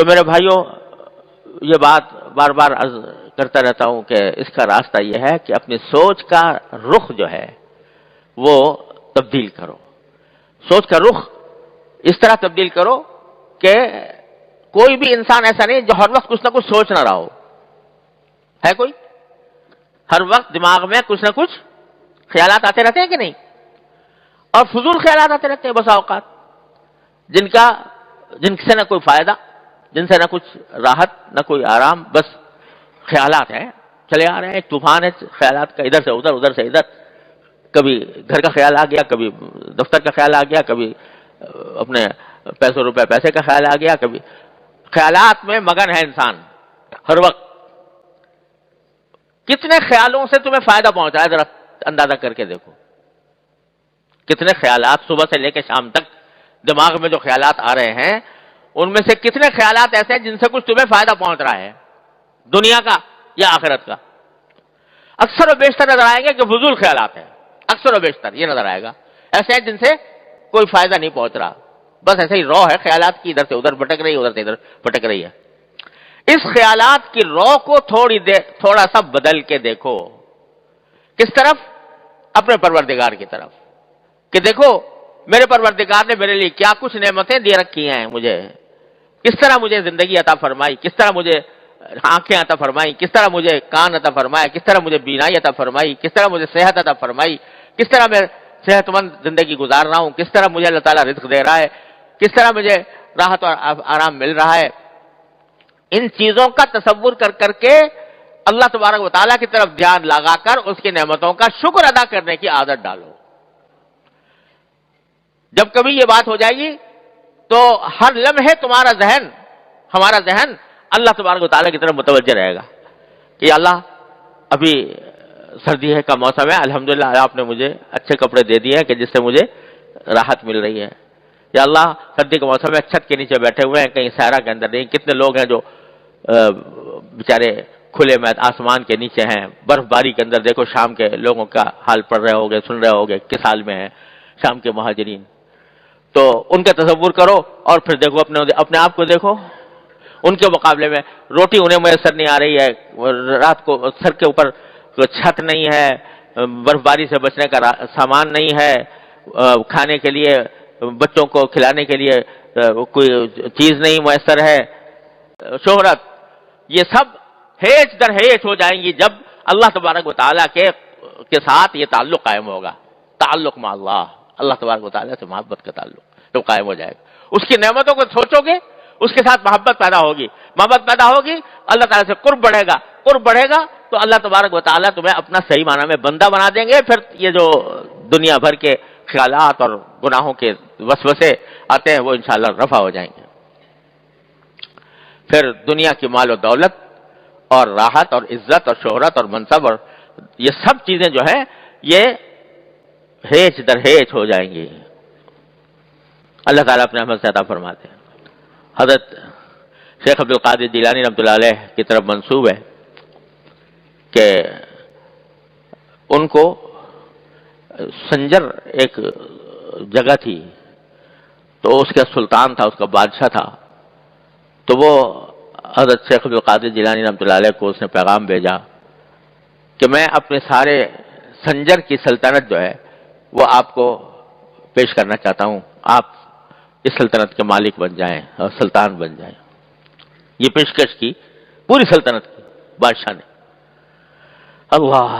تو میرے بھائیوں، یہ بات بار بار عرض کرتا رہتا ہوں کہ اس کا راستہ یہ ہے کہ اپنی سوچ کا رخ جو ہے وہ تبدیل کرو. سوچ کا رخ اس طرح تبدیل کرو کہ کوئی بھی انسان ایسا نہیں جو ہر وقت کچھ نہ کچھ سوچ نہ رہا ہو. ہے کوئی؟ ہر وقت دماغ میں کچھ نہ کچھ خیالات آتے رہتے ہیں کہ نہیں؟ اور فضول خیالات آتے رہتے ہیں بسا اوقات، جن سے نہ کوئی فائدہ، جن سے نہ کچھ راحت، نہ کوئی آرام، بس خیالات ہیں چلے آ رہے ہیں. ایک طوفان ہے خیالات کا، ادھر سے ادھر، ادھر سے ادھر. کبھی گھر کا خیال آ گیا، کبھی دفتر کا خیال آ گیا، کبھی اپنے پیسے کا خیال آ گیا، کبھی خیالات میں مگن ہے انسان ہر وقت. کتنے خیالوں سے تمہیں فائدہ پہنچا ہے ذرا اندازہ کر کے دیکھو. کتنے خیالات صبح سے لے کے شام تک دماغ میں جو خیالات آ رہے ہیں، ان میں سے کتنے خیالات ایسے ہیں جن سے کچھ تمہیں فائدہ پہنچ رہا ہے، دنیا کا یا آخرت کا؟ اکثر و بیشتر نظر آئیں گے کہ فضول خیالات ہیں. اکثر و بیشتر یہ نظر آئے گا ایسے ہیں جن سے کوئی فائدہ نہیں پہنچ رہا، بس ایسے ہی رو ہے خیالات کی، ادھر سے ادھر بھٹک رہی ہے، ادھر سے ادھر بھٹک رہی ہے. اس خیالات کی رو کو تھوڑا سا بدل کے دیکھو. کس طرف؟ اپنے پروردگار کی طرف. کہ دیکھو میرے پروردگار نے میرے لیے کیا کچھ نعمتیں دے رکھی ہیں مجھے، کس طرح مجھے زندگی عطا فرمائی، کس طرح مجھے آنکھیں عطا فرمائی، کس طرح مجھے کان عطا فرمایا، کس طرح مجھے بینائی عطا فرمائی، کس طرح مجھے صحت عطا فرمائی، کس طرح میں صحت مند زندگی گزار رہا ہوں، کس طرح مجھے اللہ تعالیٰ رزق دے رہا ہے، کس طرح مجھے راحت اور آرام مل رہا ہے. ان چیزوں کا تصور کر کے اللہ تبارک و تعالیٰ کی طرف دھیان لگا کر اس کی نعمتوں کا شکر ادا کرنے کی عادت ڈالو. جب کبھی یہ بات ہو جائے گی تو ہر لمحے ہمارا ذہن اللہ تبارک و تعالیٰ کی طرف متوجہ رہے گا کہ اللہ ابھی سردی کا موسم ہے، الحمدللہ آپ نے مجھے اچھے کپڑے دے دیے ہیں کہ جس سے مجھے راحت مل رہی ہے. یا اللہ سردی کے موسم میں چھت کے نیچے بیٹھے ہوئے ہیں، کہیں صحرا کے اندر نہیں. کتنے لوگ ہیں جو بیچارے کھلے میں آسمان کے نیچے ہیں، برف باری کے اندر. دیکھو شام کے لوگوں کا حال پڑھ رہے ہوگے، سن رہے ہوگے کس حال میں ہیں شام کے مہاجرین. تو ان کا تصور کرو اور پھر دیکھو اپنے آپ کو دیکھو. ان کے مقابلے میں روٹی انہیں میسر نہیں آ رہی ہے، رات کو سر کے اوپر چھت نہیں ہے، برف باری سے بچنے کا سامان نہیں ہے، کھانے کے لیے بچوں کو کھلانے کے لیے کوئی چیز نہیں میسر ہے. شہرت، یہ سب ہیچ در ہیچ ہو جائیں گی جب اللہ تبارک و تعالیٰ کے ساتھ یہ تعلق قائم ہوگا. تعلق مع اللہ تبارک و تعالیٰ سے محبت کا تعلق جو قائم ہو جائے گا. اس کی نعمتوں کو سوچو گے، اس کے ساتھ محبت پیدا ہوگی. محبت پیدا ہوگی، اللہ تعالیٰ سے قرب بڑھے گا تو اللہ تبارک و تعالیٰ تمہیں اپنا صحیح معنی میں بندہ بنا دیں گے. پھر یہ جو دنیا بھر کے خیالات اور گناہوں کے وسوسے آتے ہیں وہ انشاءاللہ رفع ہو جائیں گے. پھر دنیا کی مال و دولت اور راحت اور عزت اور شہرت اور منصب اور یہ سب چیزیں جو ہیں یہ ہیچ در ہیچ ہو جائیں گی. اللہ تعالیٰ اپنے رحمت سے عطا فرماتے ہیں. حضرت شیخ عبد القادر جیلانی رحمۃ اللہ علیہ کی طرف منسوب ہے کہ ان کو سنجر ایک جگہ تھی، تو اس کا سلطان تھا، اس کا بادشاہ تھا. تو وہ حضرت شیخ عبد القادر جیلانی رحمۃ اللہ علیہ کو اس نے پیغام بھیجا کہ میں اپنے سارے سنجر کی سلطنت جو ہے وہ آپ کو پیش کرنا چاہتا ہوں، آپ اس سلطنت کے مالک بن جائیں اور سلطان بن جائیں. یہ پیشکش کی پوری سلطنت کی بادشاہ نے. اللہ،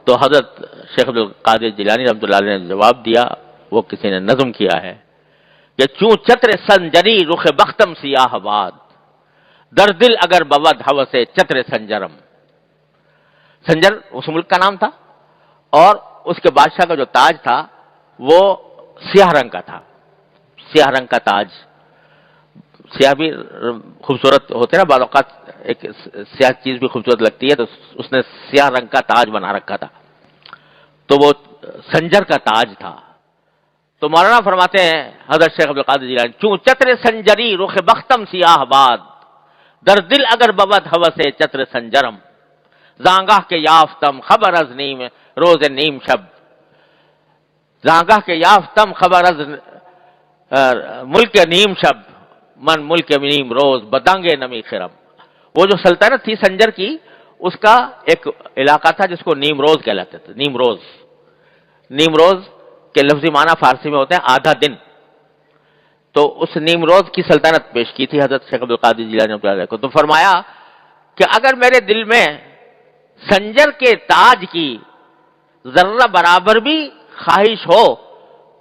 تو حضرت شیخ عبد القادر جیلانی رحمۃ اللہ علیہ نے جواب دیا، وہ کسی نے نظم کیا ہے کہ چوں چتر سنجری رخ بختم سیاہ باد، در دل اگر بود ہوس چتر سنجرم. سنجر اس ملک کا نام تھا اور اس کے بادشاہ کا جو تاج تھا وہ سیاہ رنگ کا تھا. سیاہ رنگ کا تاج، سیاہ بھی خوبصورت ہوتے نا بعض اوقات، ایک سیاہ چیز بھی خوبصورت لگتی ہے، تو اس نے سیاہ رنگ کا تاج بنا رکھا تھا. تو وہ سنجر کا تاج تھا. تو مولانا فرماتے ہیں حضرت شیخ عبد القادر جیلانی، چوں چتر سنجری رخ بختم سیاہ باد، در دل اگر بود ہوس چتر سنجرم، زانگاہ کے یافتم خبر از نیم روز نیم شب. زانگاہ کے یافتم خبر از ملک نیم شب، من ملک نیم روز بدنگ نمی خرم. وہ جو سلطنت تھی سنجر کی، اس کا ایک علاقہ تھا جس کو نیم روز کہلاتے تھے. نیم روز، نیم روز کے لفظی معنی فارسی میں ہوتے ہیں آدھا دن. تو اس نیم روز کی سلطنت پیش کی تھی حضرت شیخ عبدالقادر جیلانی رحمۃ اللہ علیہ کو. تو فرمایا کہ اگر میرے دل میں سنجر کے تاج کی ذرہ برابر بھی خواہش ہو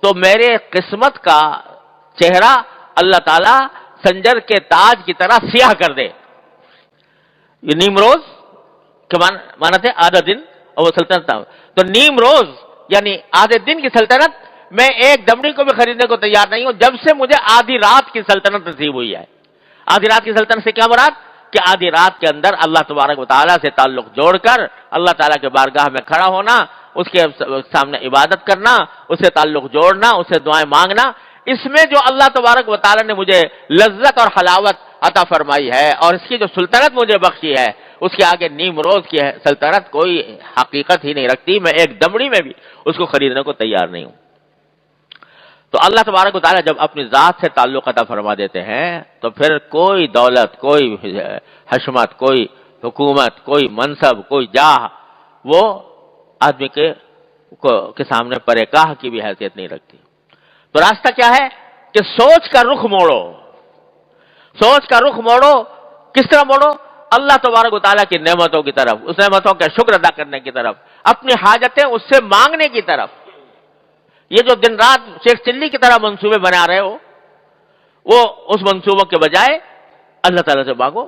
تو میرے قسمت کا چہرہ اللہ تعالیٰ سنجر کے تاج کی طرح سیاہ کر دے. یہ نیم روز کے معنی تھے آدھا دن، اور وہ سلطنت تھا. تو نیم روز یعنی آدھے دن کی سلطنت، میں ایک دمڑی کو بھی خریدنے کو تیار نہیں ہوں جب سے مجھے آدھی رات کی سلطنت نصیب ہوئی ہے. آدھی رات کی سلطنت سے کیا مراد؟ کہ آدھی رات کے اندر اللہ تبارک و تعالیٰ سے تعلق جوڑ کر اللہ تعالیٰ کے بارگاہ میں کھڑا ہونا، اس کے سامنے عبادت کرنا، اس سے تعلق جوڑنا، اس سے دعائیں مانگنا. اس میں جو اللہ تبارک و تعالیٰ نے مجھے لذت اور حلاوت عطا فرمائی ہے اور اس کی جو سلطنت مجھے بخشی ہے، اس کے آگے نیم روز کی سلطنت کوئی حقیقت ہی نہیں رکھتی. میں ایک دمڑی میں بھی اس کو خریدنے کو تیار نہیں ہوں. تو اللہ تبارک و تعالیٰ جب اپنی ذات سے تعلق عطا فرما دیتے ہیں تو پھر کوئی دولت، کوئی حشمت، کوئی حکومت، کوئی منصب، کوئی جاہ وہ آدمی کے سامنے پرے کاہ کی بھی حیثیت نہیں رکھتی. تو راستہ کیا ہے کہ سوچ کا رخ موڑو. سوچ کا رخ موڑو. کس طرح موڑو؟ اللہ تبارک و تعالیٰ کی نعمتوں کی طرف، اس نعمتوں کا شکر ادا کرنے کی طرف، اپنی حاجتیں اس سے مانگنے کی طرف. یہ جو دن رات شیخ چلی کی طرح منصوبے بنا رہے ہو، وہ اس منصوبوں کے بجائے اللہ تعالیٰ سے مانگو.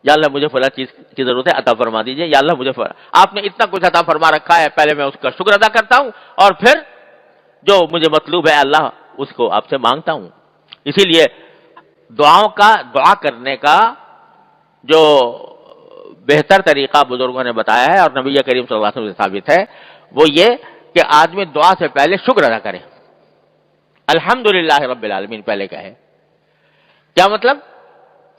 یا اللہ مجھے فلاں چیز کی ضرورت ہے، عطا فرما دیجئے. یا اللہ مجھے آپ نے اتنا کچھ عطا فرما رکھا ہے، پہلے میں اس کا شکر ادا کرتا ہوں اور پھر جو مجھے مطلوب ہے اللہ اس کو آپ سے مانگتا ہوں. اسی لیے دعا کرنے کا جو بہتر طریقہ بزرگوں نے بتایا ہے اور نبی کریم صلی اللہ علیہ وسلم سے ثابت ہے، وہ یہ کہ آدمی دعا سے پہلے شکر ادا کرے. الحمدللہ رب العالمین پہلے کہے. کیا مطلب؟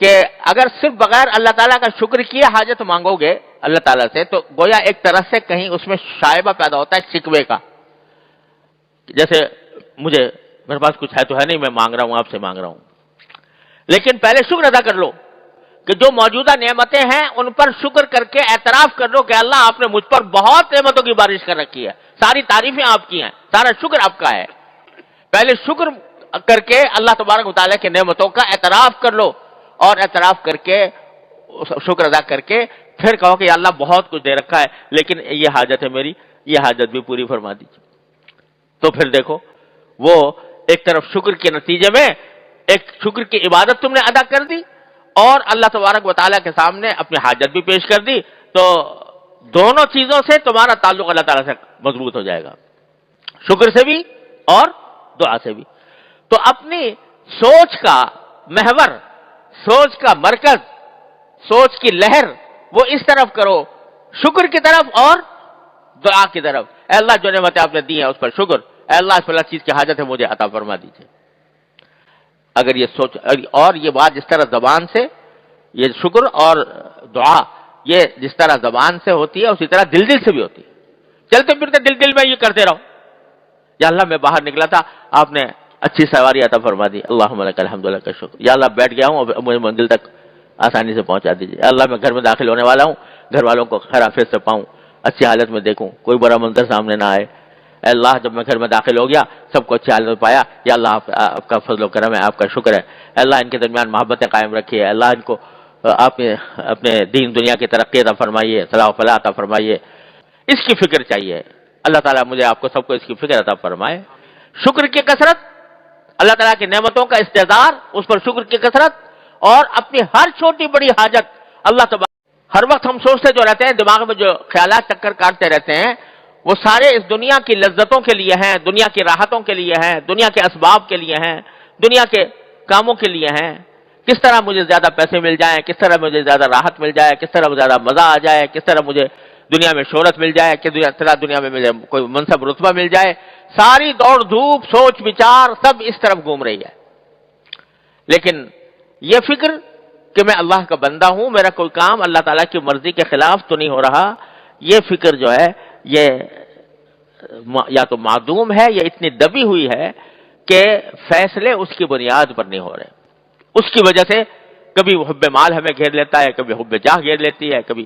کہ اگر صرف بغیر اللہ تعالیٰ کا شکر کیے حاجت مانگو گے اللہ تعالیٰ سے تو گویا ایک طرح سے کہیں اس میں شائبہ پیدا ہوتا ہے شکوے کا. جیسے میرے پاس کچھ ہے تو ہے نہیں، میں مانگ رہا ہوں، آپ سے مانگ رہا ہوں. لیکن پہلے شکر ادا کر لو کہ جو موجودہ نعمتیں ہیں ان پر شکر کر کے اعتراف کر لو کہ اللہ آپ نے مجھ پر بہت نعمتوں کی بارش کر رکھی ہے، ساری تعریفیں آپ کی ہیں، سارا شکر آپ کا ہے. پہلے شکر کر کے اللہ تبارک و تعالیٰ کی نعمتوں کا اعتراف کر لو اور اعتراف کر کے شکر ادا کر کے پھر کہو کہ اللہ بہت کچھ دے رکھا ہے لیکن یہ حاجت ہے میری، یہ حاجت بھی پوری فرما دیجیے. تو پھر دیکھو وہ ایک طرف شکر کے نتیجے میں ایک شکر کی عبادت تم نے ادا کر دی اور اللہ تبارک و تعالیٰ کے سامنے اپنی حاجت بھی پیش کر دی. تو دونوں چیزوں سے تمہارا تعلق اللہ تعالیٰ سے مضبوط ہو جائے گا، شکر سے بھی اور دعا سے بھی. تو اپنی سوچ کا محور، سوچ کا مرکز، سوچ کی لہر وہ اس طرف کرو، شکر کی طرف اور دعا کی طرف. اے اللہ جو نعمتیں آپ نے دی ہیں اس پر شکر، اے اللہ اس فلاں چیز کی حاجت ہے مجھے عطا فرما دیجیے. اگر یہ سوچ اور یہ بات جس طرح زبان سے، یہ شکر اور دعا یہ جس طرح زبان سے ہوتی ہے اسی طرح دل سے بھی ہوتی ہے. چلتے پھرتے دل میں یہ کرتے رہو، یا اللہ میں باہر نکلا تھا آپ نے اچھی سواری عطا فرما دی، اللہم لک الحمد لک الشکر. یا اللہ بیٹھ گیا ہوں مجھے منزل تک آسانی سے پہنچا دیجیے. اللہ میں گھر میں داخل ہونے والا ہوں، گھر والوں کو خیر عافیت سے پاؤں، اچھی حالت میں دیکھوں، کوئی برا منظر سامنے نہ آئے. اے اللہ جب میں گھر میں داخل ہو گیا سب کو اچھی حالت میں پایا، یا اللہ آپ کا فضل و کرم ہے، آپ کا شکر ہے. اے اللہ ان کے درمیان محبتیں قائم رکھیے. اے اللہ ان کو آپ اپنے دین دنیا کی ترقی عطا فرمائیے، صلاح و فلاح عطا فرمائیے. اس کی فکر چاہیے. اللہ تعالیٰ مجھے آپ کو سب کو اس کی فکر عطا فرمائے. شکر کی کثرت، اللہ تعالیٰ کی نعمتوں کا استحضار، اس پر شکر کی کثرت اور اپنی ہر چھوٹی بڑی حاجت اللہ تبارک. ہر وقت ہم سوچتے جو رہتے ہیں، دماغ میں جو خیالات چکر کاٹتے رہتے ہیں وہ سارے اس دنیا کی لذتوں کے لیے ہیں، دنیا کی راحتوں کے لیے ہیں، دنیا کے اسباب کے لیے ہیں، دنیا کے کاموں کے لیے ہیں. کس طرح مجھے زیادہ پیسے مل جائیں، کس طرح مجھے زیادہ راحت مل جائے، کس طرح زیادہ مزہ آ جائے، کس طرح مجھے دنیا میں شہرت مل جائے، کس طرح دنیا میں مجھے کوئی منصب رتبہ مل جائے. ساری دوڑ دھوپ سوچ وچار سب اس طرف گھوم رہی ہے. لیکن یہ فکر کہ میں اللہ کا بندہ ہوں، میرا کوئی کام اللہ تعالیٰ کی مرضی کے خلاف تو نہیں ہو رہا، یہ فکر جو ہے یہ یا تو معدوم ہے یا اتنی دبی ہوئی ہے کہ فیصلے اس کی بنیاد پر نہیں ہو رہے. اس کی وجہ سے کبھی وہ حب مال ہمیں گھیر لیتا ہے، کبھی حب جاہ گھیر لیتی ہے، کبھی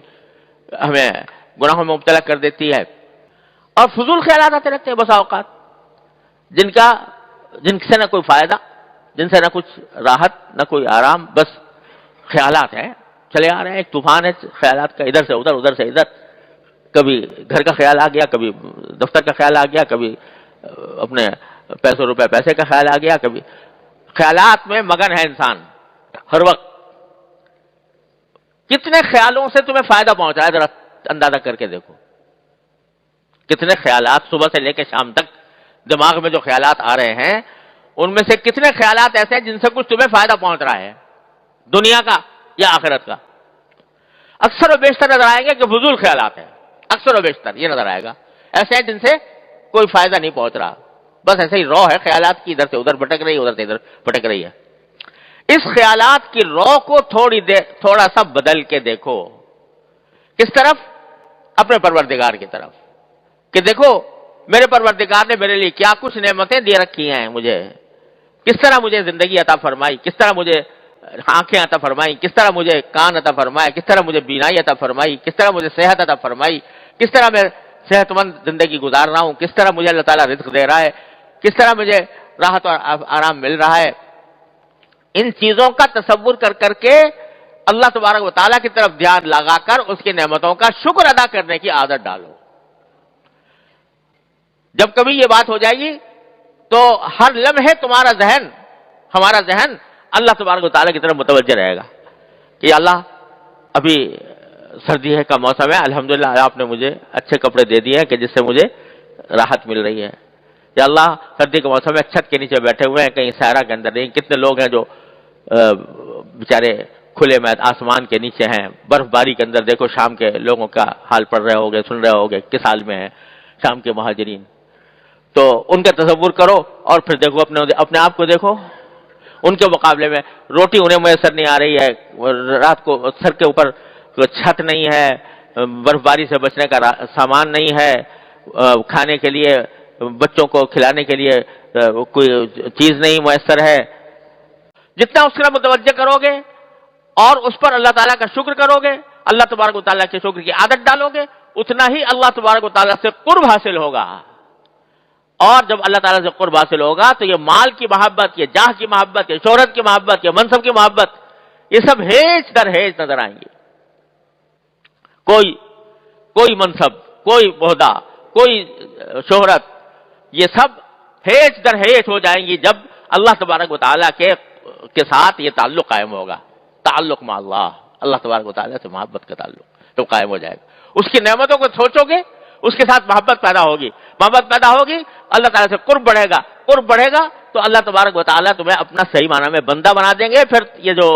ہمیں گناہوں میں مبتلا کر دیتی ہے، اور فضول خیالات آتے رہتے ہیں بسا اوقات، جن سے نہ کوئی فائدہ، جن سے نہ کچھ راحت، نہ کوئی آرام، بس خیالات ہیں چلے آ رہے ہیں. ایک طوفان ہے خیالات کا، ادھر سے ادھر، ادھر سے ادھر. کبھی گھر کا خیال آ گیا، کبھی دفتر کا خیال آ گیا، کبھی اپنے پیسوں روپے پیسے کا خیال آ گیا، کبھی خیالات میں مگن ہے انسان ہر وقت. کتنے خیالوں سے تمہیں فائدہ پہنچا ہے ذرا اندازہ کر کے دیکھو. کتنے خیالات صبح سے لے کے شام تک دماغ میں جو خیالات آ رہے ہیں، ان میں سے کتنے خیالات ایسے ہیں جن سے کچھ تمہیں فائدہ پہنچ رہا ہے، دنیا کا یا آخرت کا؟ اکثر و بیشتر نظر آئیں گے کہ فضول خیالات ہیں. اکثر و بیشتر یہ نظر آئے گا ایسے ہیں جن سے کوئی فائدہ نہیں پہنچ رہا، بس ایسے ہی رو ہے خیالات کی، ادھر سے ادھر بھٹک رہی ہے، ادھر سے ادھر بھٹک رہی ہے. اس خیالات کی رو کو تھوڑا سا بدل کے دیکھو. کس طرف؟ اپنے پروردگار کی طرف، کہ دیکھو میرے پروردگار نے میرے لیے کیا کچھ نعمتیں دے رکھی ہیں مجھے، کس طرح مجھے زندگی عطا فرمائی، کس طرح مجھے آنکھیں عطا فرمائی، کس طرح مجھے کان عطا فرمائے، کس طرح مجھے بینائی عطا فرمائی، کس طرح مجھے صحت عطا فرمائی، کس طرح میں صحت مند زندگی گزار رہا ہوں، کس طرح مجھے اللہ تعالیٰ رزق دے رہا ہے، کس طرح مجھے راحت اور آرام مل رہا ہے. ان چیزوں کا تصور کر کر کے اللہ تبارک و تعالیٰ کی طرف دھیان لگا کر اس کی نعمتوں کا شکر ادا کرنے کی عادت ڈالو. جب کبھی یہ بات ہو جائے گی تو ہر لمحے تمہارا ذہن، ہمارا ذہن اللہ تبارک و تعالیٰ کی طرف متوجہ رہے گا کہ اللہ ابھی سردی ہے کا موسم ہے، الحمدللہ آپ نے مجھے اچھے کپڑے دے دیے ہیں کہ جس سے مجھے راحت مل رہی ہے. یا اللہ سردی کے موسم میں چھت کے نیچے بیٹھے ہوئے ہیں، کہیں صحرا کے اندر نہیں. کتنے لوگ ہیں جو بیچارے کھلے میں آسمان کے نیچے ہیں، برف باری کے اندر. دیکھو شام کے لوگوں کا حال پڑھ رہے ہوگے، سن رہے ہوگے کس حال میں ہیں شام کے مہاجرین. تو ان کا تصور کرو اور پھر دیکھو اپنے آپ کو دیکھو. ان کے مقابلے میں روٹی انہیں میسر نہیں آ رہی ہے، رات کو سر کے اوپر چھت نہیں ہے، برف باری سے بچنے کا سامان نہیں ہے، کھانے کے لیے بچوں کو کھلانے کے لیے کوئی چیز نہیں میسر ہے. جتنا اس کا متوجہ کرو گے اور اس پر اللہ تعالیٰ کا شکر کرو گے، اللہ تبارک و تعالیٰ کے شکر کی عادت ڈالو گے، اتنا ہی اللہ تبارک و تعالیٰ سے قرب حاصل ہوگا. اور جب اللہ تعالیٰ سے قرب حاصل ہوگا تو یہ مال کی محبت، یہ جاہ کی محبت، یہ شہرت کی محبت، یہ منصب کی محبت، یہ سب ہیج در ہیج نظر آئیں گے. کوئی منصب، کوئی عہدہ، کوئی شہرت، یہ سب ہیج در ہیج ہو جائیں گی جب اللہ تبارک و تعالیٰ کے ساتھ یہ تعلق قائم ہوگا. تعلق مع اللہ، اللہ تبارک و تعالیٰ سے محبت کا تعلق تو قائم ہو جائے گا. اس کی نعمتوں کو سوچو گے، اس کے ساتھ محبت پیدا ہوگی، محبت پیدا ہوگی، اللہ تعالیٰ سے قرب بڑھے گا، قرب بڑھے گا تو اللہ تبارک و تعالیٰ تمہیں اپنا صحیح معنی میں بندہ بنا دیں گے. پھر یہ جو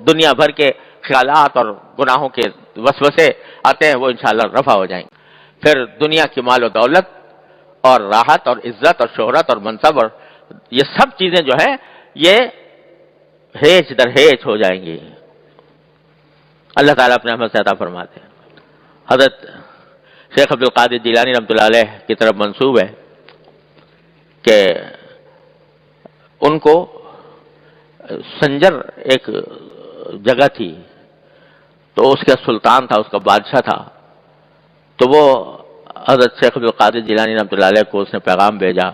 دنیا بھر کے خیالات اور گناہوں کے وسوسے آتے ہیں وہ انشاءاللہ رفع ہو جائیں گے. پھر دنیا کی مال و دولت اور راحت اور عزت اور شہرت اور منصب اور یہ سب چیزیں جو ہیں یہ ہیج در ہیج ہو جائیں گی. اللہ تعالیٰ اپنے رحمت سے عطا فرماتے ہیں. حضرت شیخ عبد القادر جیلانی رحمۃ اللہ علیہ کی طرف منسوب ہے کہ ان کو سنجر ایک جگہ تھی، تو اس کا سلطان تھا، اس کا بادشاہ تھا. تو وہ حضرت شیخ عبد القادر جیلانی رحمۃ اللہ علیہ کو اس نے پیغام بھیجا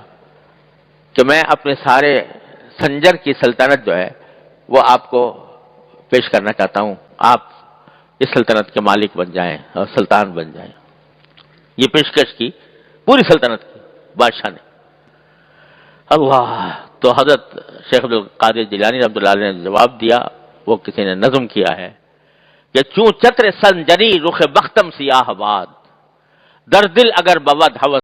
کہ میں اپنے سارے سنجر کی سلطنت جو ہے وہ آپ کو پیش کرنا چاہتا ہوں، آپ اس سلطنت کے مالک بن جائیں اور سلطان بن جائیں. یہ پیشکش کی پوری سلطنت کی بادشاہ نے. اللہ تو حضرت شیخ عبد القادر جیلانی رحمۃ اللہ علیہ نے جواب دیا، وہ کسی نے نظم کیا ہے کہ چوں چتر سنجری رخ بختم سیاہ باد، در دل اگر بود ہوس